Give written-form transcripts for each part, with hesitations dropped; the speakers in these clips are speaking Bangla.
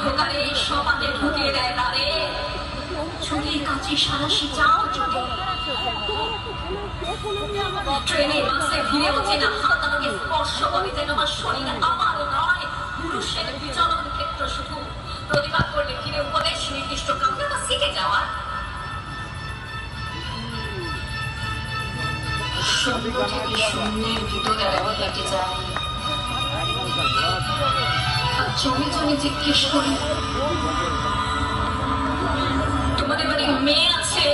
অন্ধকারে সবাকে ঢুকিয়ে দেয় তারে। ছুরির কাছে সারাশি চাও যদি ট্রেনে বাসে ভিড়ে অচেনা হাত আমাকে স্পর্শ করে যেন আমার শরীর আমারও নয়, পুরুষের বিচরণ ক্ষেত্র শুধু। প্রতিবাদ করলে ফিরে উপদেশ নির্দিষ্ট কাউকে তা শিখে যাওয়া। শূন্য থেকে শূন্যের ভিতরে আমি হেঁটে যাই আর জমি জমি জিজ্ঞেস করি, তোমাদের বাড়ির মেয়ে আছে?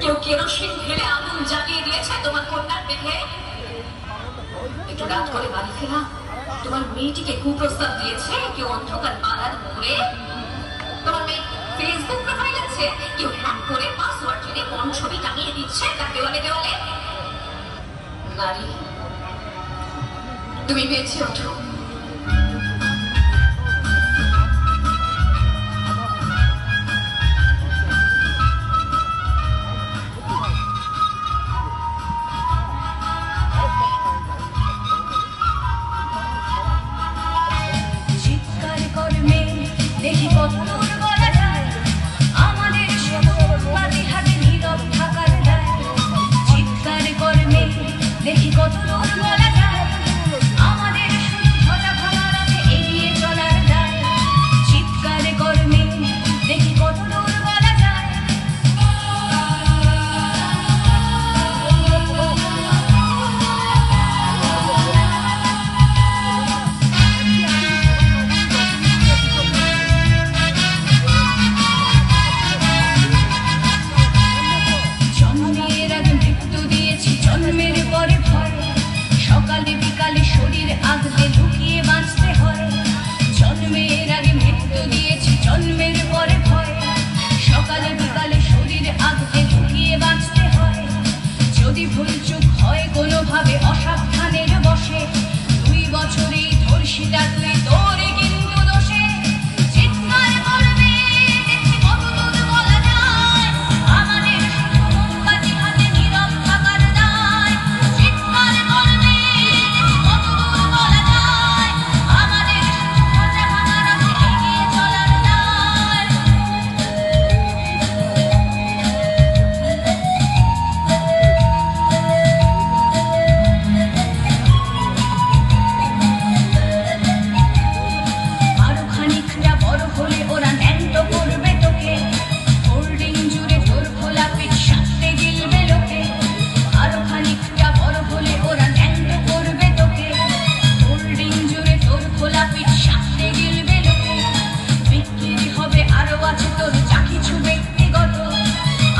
কেউ কেরোসিন ঢেলে আগুন জ্বালিয়ে দিয়েছে তোমার কন্যার দেখে? একটু রাত করে বাড়ি ফেরা তোমার মেয়েটিকে কুপ্রস্তাব দিয়েছে কেউ অন্ধকার পাড়ার মোড়ে? তোমার মেয়ে ফেসবুক প্রোফাইল আছে, কেউ হ্যাক করে পাসওয়ার্ড জেনে কোন ছবি টাঙিয়ে দিচ্ছে তার দেওয়ালে দেওয়ালে? নারী, তুমি বেঁচে ওঠো। দেখি কত দূর বলা যায়, আমাদের শুধু ঝটা ভাঙা রাতে এগিয়ে চলার দায়। চিৎকার কর্মে দেখি কত দূর বলা যায়। জন্মের আগে মৃত্যু দিয়েছি, জন্মের পরে ভয়। সকালে বিকালে শরীর আগলে লুকিয়ে বাঁচতে হয়। জন্মের আগে মৃত্যু দিয়েছি, জন্মের পরে ভয়। সকালে বিকালে শরীর আগলে লুকিয়ে বাঁচতে হয়। যদি ভুল চুক হয় কোনোভাবে অসাবধানের বসে, 2 বছরেই ধর্ষিতা তুই তোরে কিন্তু দোষে। চিৎকার করবে দেখি কত দূর বলা যায়, আমাদের শুধু মোমবাতি হাতে নীরব থাকার দায়। চিৎকার করবে দেখি কত দূর বলা যায়, আমাদের শুধু ঝটা ভাঙা রাতে এগিয়ে চলার দায়। আরো খানিকটা বড় হলে ওরা ন্যাংটো করবে তোকে, হোল্ডিং জুড়ে তোর খোলা পিঠ সাথে গিলবে লোকে। আরো খানিকটা বড় হলে ওরা ন্যাংটো করবে তোকে, হোল্ডিং জুড়ে তোর খোলা পিঠ সাথে গিলবে লোকে। বিক্রি হবে আরো আছে তোর যা কিছু ব্যক্তিগত,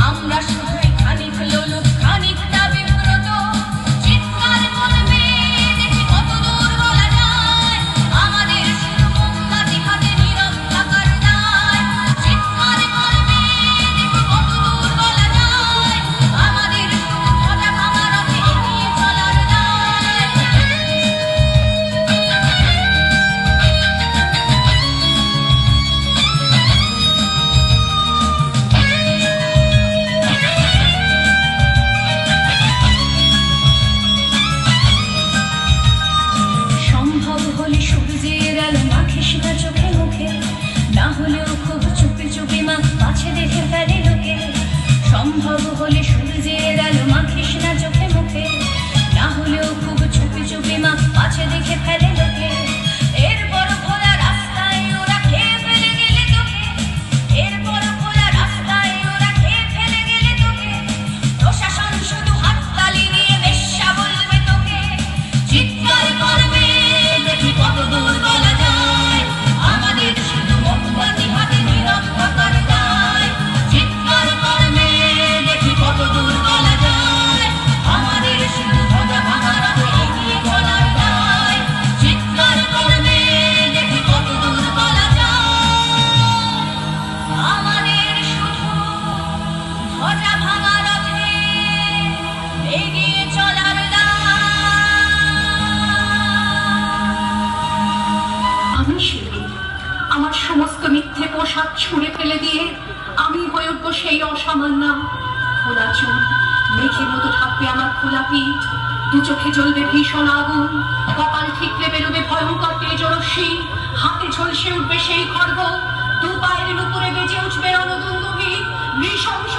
আমরা শুধুই খানিক লোলুপ খানিকটা বিব্রত। চিৎকার করবে দেখি কত দূর বলা যায়, আমাদের শুধু মোমবাতি হাতে নীরব থাকার দায়। চিৎকার করবে দেখি কত দূর বলা যায়, আমাদের শুধু ঝটা ভাঙা রাতে এগিয়ে চলার দায়। সম্ভব হলে সূর্যের আলো মাখিস না চোখে মুখে, না হলেও খুব চুপি চুপি মাখ পাছে দেখে ফেলে লোকে। সম্ভব হলে সূর্যের আলো মাখিস না চোখে মুখে, না হলেও খুব চুপি চুপি মাখ পাছে দেখে ফেলে লোকে। এরপর খোলা রাস্তায় ওরা খেয়ে ফেলে গেলে তোকে, এরপর খোলা রাস্তায় ওরা খেয়ে ফেলে গেলে তোকে। প্রশাসন শুধু হাততালি দিয়ে বেশ্যা বলবে তোকে। চিৎকার করবে দেখি কত দূর বলা যায়, আমাদের শুধু মোমবাতি হাতে নীরব থাকার দায়। চিৎকার করবে দেখি কত দূর বলা যায়, আমাদের শুধু ঝটা ভাঙা রাতে এগিয়ে চলার দায়। চিৎকার করবে দেখি কত দূর বলা যায়, আমাদের শুধু ঝটা ভাঙা রাতে এগিয়ে চলার দায়। আমি শিল্পী, আমার সমস্ত মিথ্যে পোশাক ছুঁড়ে ফেলে দিয়ে আমি হয়ে উঠবো সেই অসামান্য। খোলা চুল মেঘের মতো থাকবে আমার খোলা পিঠ, দু চোখে জ্বলবে ভীষণ আগুন, কপাল ঠিকরে বেরোবে ভয়ঙ্কর তেজরশ্মি, হাতে ঝলসে উঠবে সেই খড়গ, দু পায়ের উপরে বেজে উঠবে রণদুন্দুভি, নৃশংস